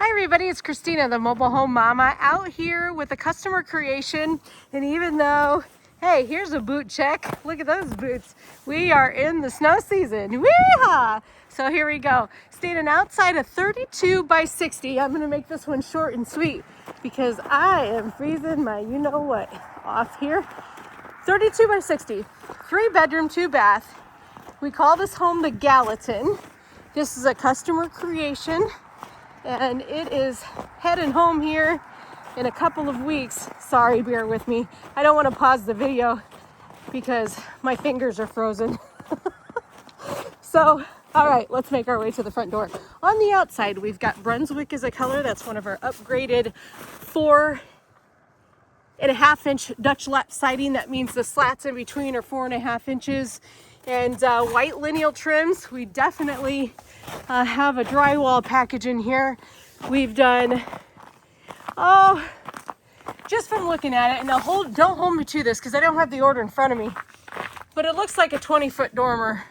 Hi everybody, it's Christina, the mobile home mama, out here with a customer creation. And even though, hey, here's a boot check. Look at those boots. We are in the snow season. Wee-haw! So here we go. Standing outside a 32 by 60. I'm gonna make this one short and sweet because I am freezing my you-know-what off here. 32 by 60, 3-bedroom, 2-bath. We call this home the Gallatin. This is a customer creation. And it is heading home here in a couple of weeks. Sorry, bear with me. I don't want to pause the video because my fingers are frozen. So, all right, let's make our way to the front door. On the outside, we've got Brunswick as a color. That's one of our upgraded 4.5-inch Dutch lap siding. That means the slats in between are 4.5 inches. And white lineal trims. We definitely have a drywall package in here. We've done, just from looking at it, and now don't hold me to this because I don't have the order in front of me, but it looks like a 20-foot dormer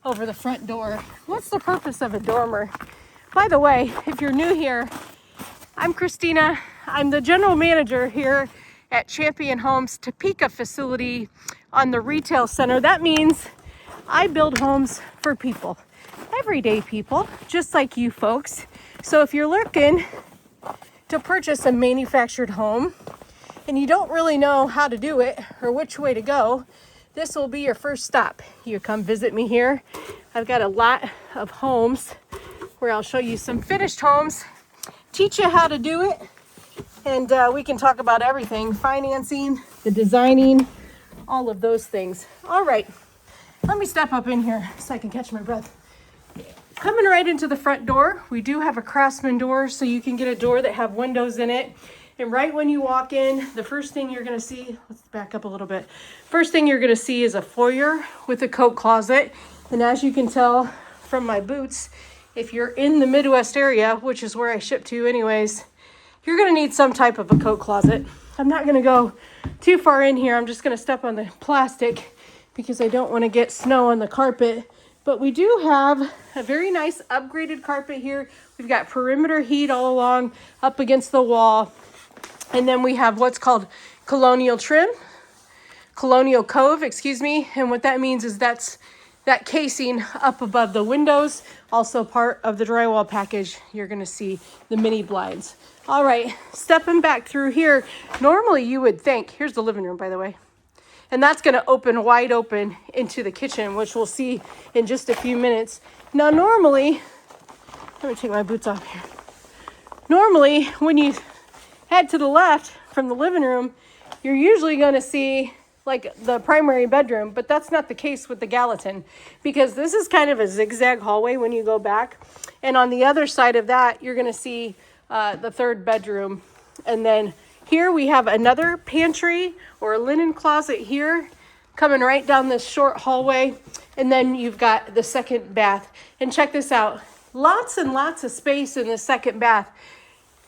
over the front door. What's the purpose of a dormer? By the way, if you're new here, I'm Christina. I'm the general manager here at Champion Homes Topeka facility on the retail center. That means I build homes for people, everyday people, just like you folks. So if you're looking to purchase a manufactured home and you don't really know how to do it or which way to go, this will be your first stop. You come visit me here. I've got a lot of homes where I'll show you some finished homes, teach you how to do it, and we can talk about everything, financing, the designing, all of those things. All right, let me step up in here so I can catch my breath. Coming right into the front door, we do have a Craftsman door, so you can get a door that have windows in it. And right when you walk in, the first thing you're gonna see, let's back up a little bit. First thing you're gonna see is a foyer with a coat closet. And as you can tell from my boots, if you're in the Midwest area, which is where I ship to anyways, you're gonna need some type of a coat closet. I'm not gonna go too far in here. I'm just gonna step on the plastic because I don't wanna get snow on the carpet. But we do have a very nice upgraded carpet here. We've got perimeter heat all along up against the wall. And then we have what's called colonial trim, colonial cove, excuse me. And what that means is that's that casing up above the windows, also part of the drywall package. You're gonna see the mini blinds. All right, stepping back through here, normally you would think, here's the living room, by the way, and that's gonna open wide open into the kitchen, which we'll see in just a few minutes. Now, normally, let me take my boots off here. Normally, when you head to the left from the living room, you're usually gonna see like the primary bedroom, but that's not the case with the Gallatin because this is kind of a zigzag hallway when you go back. And on the other side of that, you're gonna see the 3rd bedroom. And then here we have another pantry or a linen closet here coming right down this short hallway. And then you've got the 2nd bath. And check this out, lots and lots of space in the 2nd bath.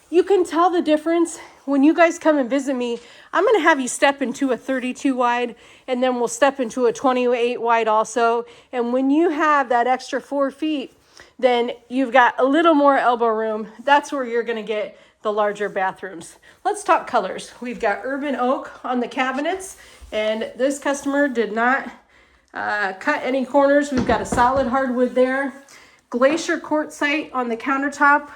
You can tell the difference when you guys come and visit me. I'm gonna have you step into a 32 wide and then we'll step into a 28 wide also. And when you have that extra 4 feet, then you've got a little more elbow room. That's where you're gonna get the larger bathrooms. Let's talk colors. We've got urban oak on the cabinets, and this customer did not cut any corners. We've got a solid hardwood there. Glacier quartzite on the countertop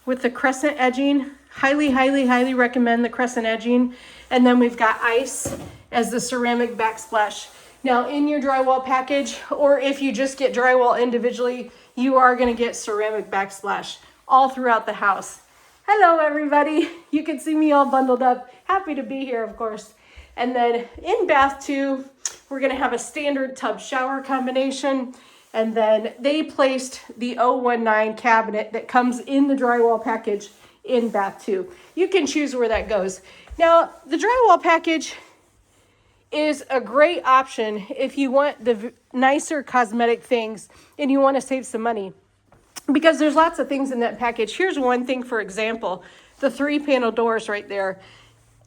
with the crescent edging. Highly, highly, highly recommend the crescent edging. And then we've got ice as the ceramic backsplash. Now in your drywall package, or if you just get drywall individually, you are gonna get ceramic backsplash all throughout the house. Hello everybody, you can see me all bundled up. Happy to be here, of course. And then in bath 2, we're gonna have a standard tub shower combination. And then they placed the 019 cabinet that comes in the drywall package in bath 2. You can choose where that goes. Now, the drywall package is a great option if you want the nicer cosmetic things and you want to save some money, because there's lots of things in that package. Here's one thing, for example, the 3-panel doors right there.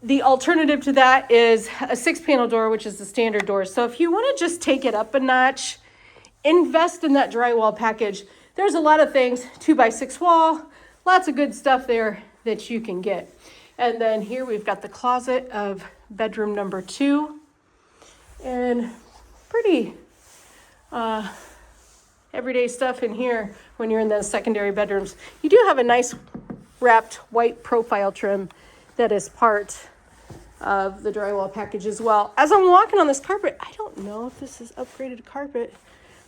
The alternative to that is a 6-panel door, which is the standard door. So if you want to just take it up a notch, invest in that drywall package. There's a lot of things, 2x6 wall, lots of good stuff there that you can get. And then here we've got the closet of bedroom number 2. And pretty everyday stuff in here when you're in those secondary bedrooms. You do have a nice wrapped white profile trim that is part of the drywall package as well. As I'm walking on this carpet, I don't know if this is upgraded carpet.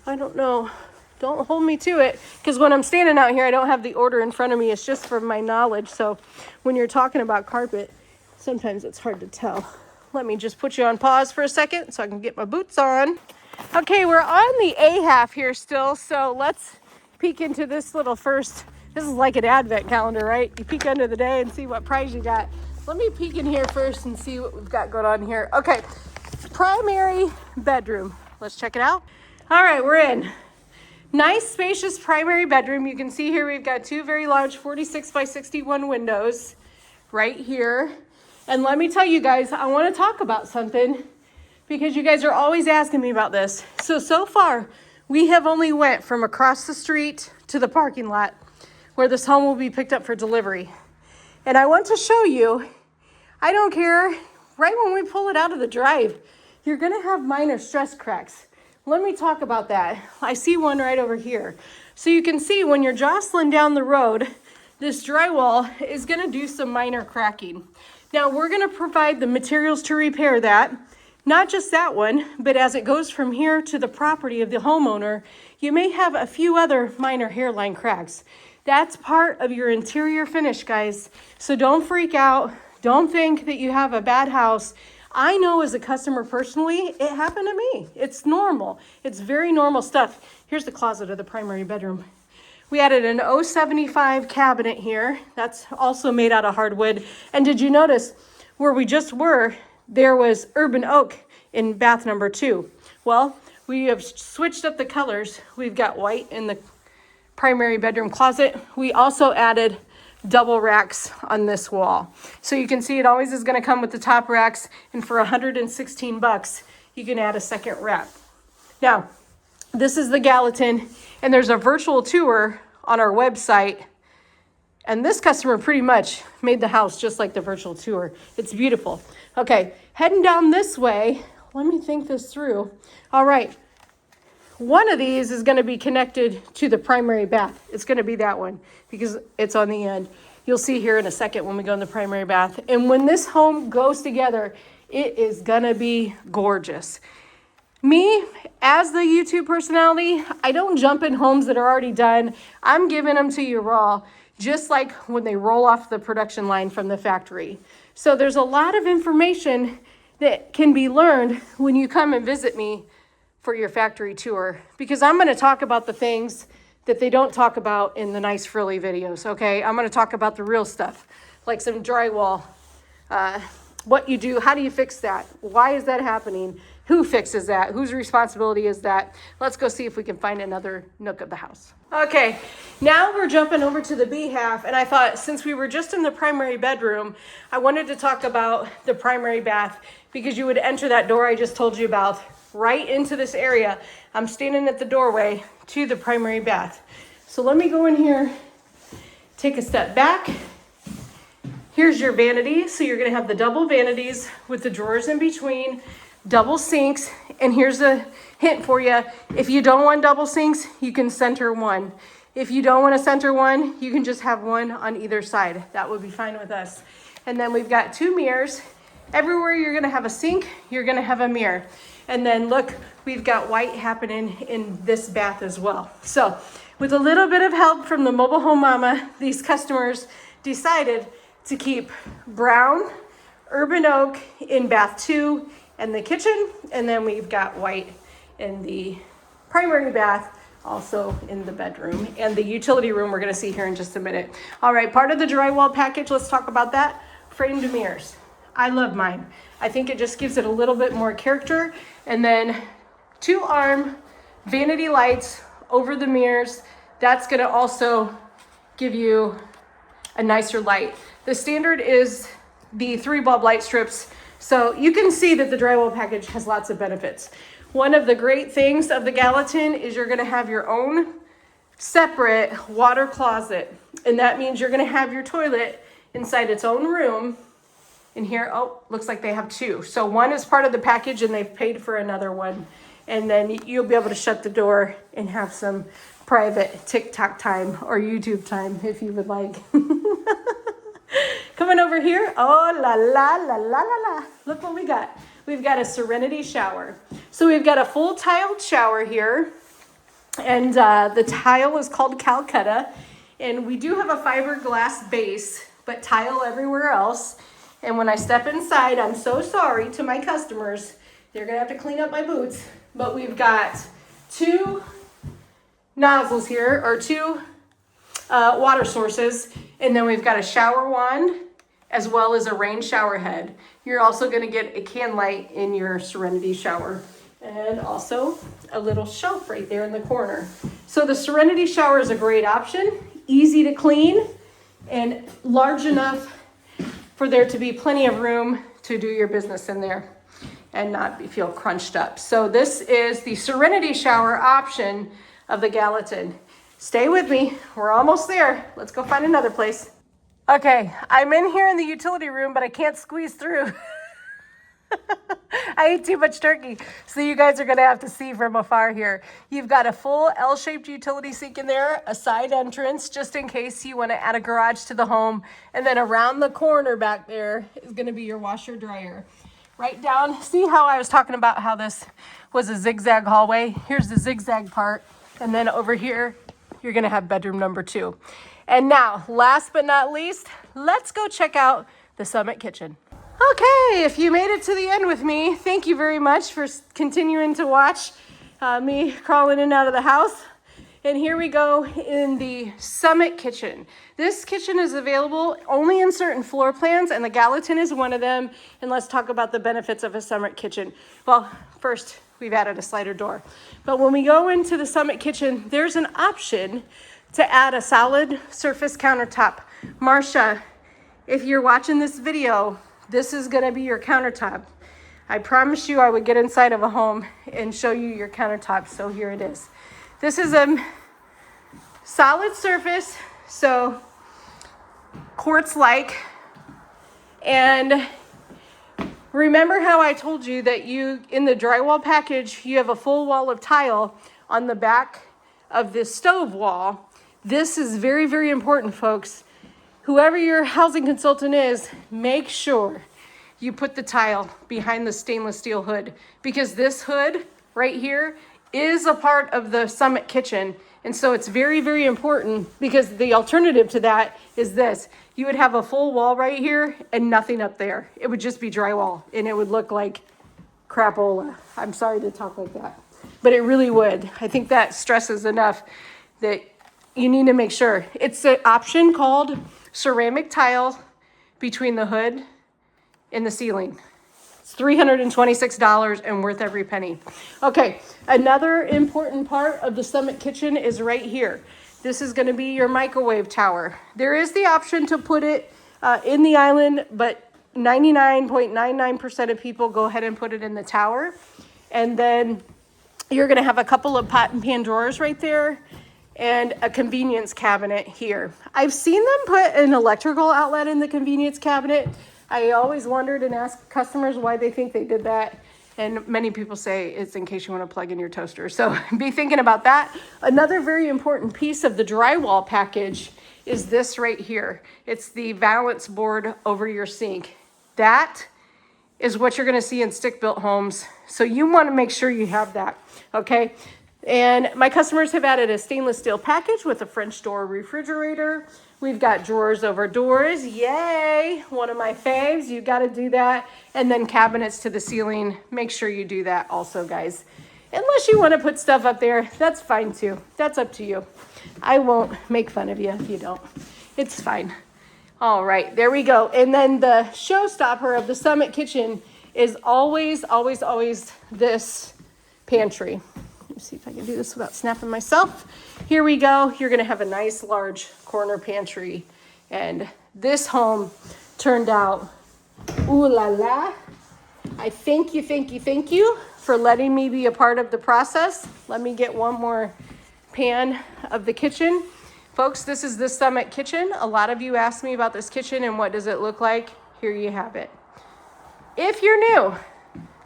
I don't know. Don't hold me to it, because when I'm standing out here, I don't have the order in front of me. It's just for my knowledge. So when you're talking about carpet, sometimes it's hard to tell. Let me just put you on pause for a second so I can get my boots on. Okay, we're on the A half here still, so let's peek into this little first. This is like an advent calendar, right? You peek under the day and see what prize you got. Let me peek in here first and see what we've got going on here. Okay, primary bedroom. Let's check it out. All right, we're in. Nice, spacious primary bedroom. You can see here we've got 2 very large 46 by 61 windows right here. And let me tell you guys, I want to talk about something because you guys are always asking me about this. So far, we have only went from across the street to the parking lot where this home will be picked up for delivery. And I want to show you, I don't care, right when we pull it out of the drive, you're going to have minor stress cracks. Let me talk about that. I see one right over here. So you can see when you're jostling down the road, this drywall is going to do some minor cracking. Now we're going to provide the materials to repair that. Not just that one, but as it goes from here to the property of the homeowner, you may have a few other minor hairline cracks. That's part of your interior finish, guys. So don't freak out. Don't think that you have a bad house. I know as a customer personally, it happened to me. It's normal. It's very normal stuff. Here's the closet of the primary bedroom. We added an 075 cabinet here. That's also made out of hardwood. And did you notice where we just were, there was urban oak in bath number 2. Well, we have switched up the colors. We've got white in the primary bedroom closet. We also added double racks on this wall. So you can see it always is going to come with the top racks, and for $116, you can add a second rack. Now, this is the Gallatin, and there's a virtual tour on our website, and this customer pretty much made the house just like the virtual tour. It's beautiful. Okay, heading down this way, let me think this through. All right, one of these is going to be connected to the primary bath. It's going to be that one because it's on the end. You'll see here in a second when we go in the primary bath. And when this home goes together, it is going to be gorgeous. Me, as the YouTube personality, I don't jump in homes that are already done. I'm giving them to you raw, just like when they roll off the production line from the factory. So there's a lot of information that can be learned when you come and visit me for your factory tour, because I'm going to talk about the things that they don't talk about in the nice frilly videos, okay? I'm going to talk about the real stuff, like some drywall, what you do, how do you fix that? Why is that happening? Who fixes that? Whose responsibility is that? Let's go see if we can find another nook of the house. Okay, now we're jumping over to the B half, and I thought since we were just in the primary bedroom, I wanted to talk about the primary bath, because you would enter that door I just told you about right into this area. I'm standing at the doorway to the primary bath. So let me go in here, take a step back. Here's your vanity. So you're going to have the double vanities with the drawers in between, double sinks. And here's a hint for you. If you don't want double sinks, you can center one. If you don't want to center one, you can just have one on either side. That would be fine with us. And then we've got 2 mirrors. Everywhere you're going to have a sink, you're going to have a mirror. And then look, we've got white happening in this bath as well. So with a little bit of help from the mobile home mama, these customers decided to keep brown urban oak in bath 2 and the kitchen. And then we've got white in the primary bath, also in the bedroom, and the utility room we're going to see here in just a minute. All right, part of the drywall package, let's talk about that. Framed mirrors. I love mine. I think it just gives it a little bit more character. And then 2-arm vanity lights over the mirrors. That's going to also give you a nicer light. The standard is the 3-bulb light strips. So you can see that the drywall package has lots of benefits. One of the great things of the Gallatin is you're going to have your own separate water closet. And that means you're gonna have your toilet inside its own room. And here, oh, looks like they have two. So one is part of the package and they've paid for another one. And then you'll be able to shut the door and have some private TikTok time or YouTube time if you would like. Coming over here, oh la la la la la la. Look what we got. We've got a Serenity shower. So we've got a full tiled shower here. And the tile is called Calcutta. And we do have a fiberglass base, but tile everywhere else. And when I step inside, I'm so sorry to my customers. They're gonna have to clean up my boots. But we've got two nozzles here, or two water sources. And then we've got a shower wand, as well as a rain shower head. You're also gonna get a can light in your Serenity shower. And also a little shelf right there in the corner. So the Serenity shower is a great option, easy to clean, and large enough for there to be plenty of room to do your business in there and not feel crunched up. So this is the Serenity shower option of the Gallatin. Stay with me, we're almost there. Let's go find another place. Okay, I'm in here in the utility room, but I can't squeeze through. I ate too much turkey, so you guys are gonna have to see from afar here. You've got a full L-shaped utility sink in there, a side entrance just in case you want to add a garage to the home, and then around the corner back there is gonna be your washer dryer. Right down, see how I was talking about how this was a zigzag hallway? Here's the zigzag part, and then over here you're gonna have bedroom number 2. And now, last but not least, let's go check out the Summit Kitchen. Okay, if you made it to the end with me, thank you very much for continuing to watch me crawling in and out of the house. And here we go in the Summit Kitchen. This kitchen is available only in certain floor plans, and the Gallatin is one of them. And let's talk about the benefits of a Summit Kitchen. Well, first, we've added a slider door. But when we go into the Summit Kitchen, there's an option to add a solid surface countertop. Marcia, if you're watching this video, this is gonna be your countertop. I promised you I would get inside of a home and show you your countertop, so here it is. This is a solid surface, so quartz-like. And remember how I told you that in the drywall package, you have a full wall of tile on the back of this stove wall. This is very, very important, folks. Whoever your housing consultant is, make sure you put the tile behind the stainless steel hood, because this hood right here is a part of the Summit Kitchen. And so it's very, very important, because the alternative to that is this. You would have a full wall right here and nothing up there. It would just be drywall and it would look like crapola. I'm sorry to talk like that, but it really would. I think that stresses enough that you need to make sure. It's an option called ceramic tile between the hood and the ceiling. It's $326 and worth every penny. Okay, another important part of the Summit Kitchen is right here. This is gonna be your microwave tower. There is the option to put it in the island, but 99.99% of people go ahead and put it in the tower. And then you're gonna have a couple of pot and pan drawers right there, and a convenience cabinet here. I've seen them put an electrical outlet in the convenience cabinet. I always wondered and asked customers why they think they did that. And many people say it's in case you want to plug in your toaster. So be thinking about that. Another very important piece of the drywall package is this right here. It's the valance board over your sink. That is what you're going to see in stick-built homes. So you want to make sure you have that, okay? And my customers have added a stainless steel package with a French door refrigerator. We've got drawers over doors. Yay! One of my faves. You got to do that. And then cabinets to the ceiling. Make sure you do that also, guys. Unless you want to put stuff up there, that's fine too. That's up to you. I won't make fun of you if you don't. It's fine. All right, there we go. And then the showstopper of the Summit Kitchen is always, always, always this pantry. Let me see if I can do this without snapping myself. Here we go. You're gonna have a nice large corner pantry. And this home turned out, ooh la la. I thank you for letting me be a part of the process. Let me get one more pan of the kitchen. Folks, this is the Summit kitchen. A lot of you asked me about this kitchen and what does it look like. Here you have it. If you're new,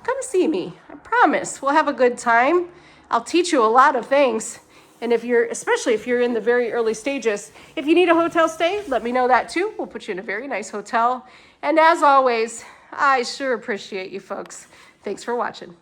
come see me. I promise we'll have a good time. I'll teach you a lot of things. And especially if you're in the very early stages, if you need a hotel stay, let me know that too. We'll put you in a very nice hotel. And as always, I sure appreciate you folks. Thanks for watching.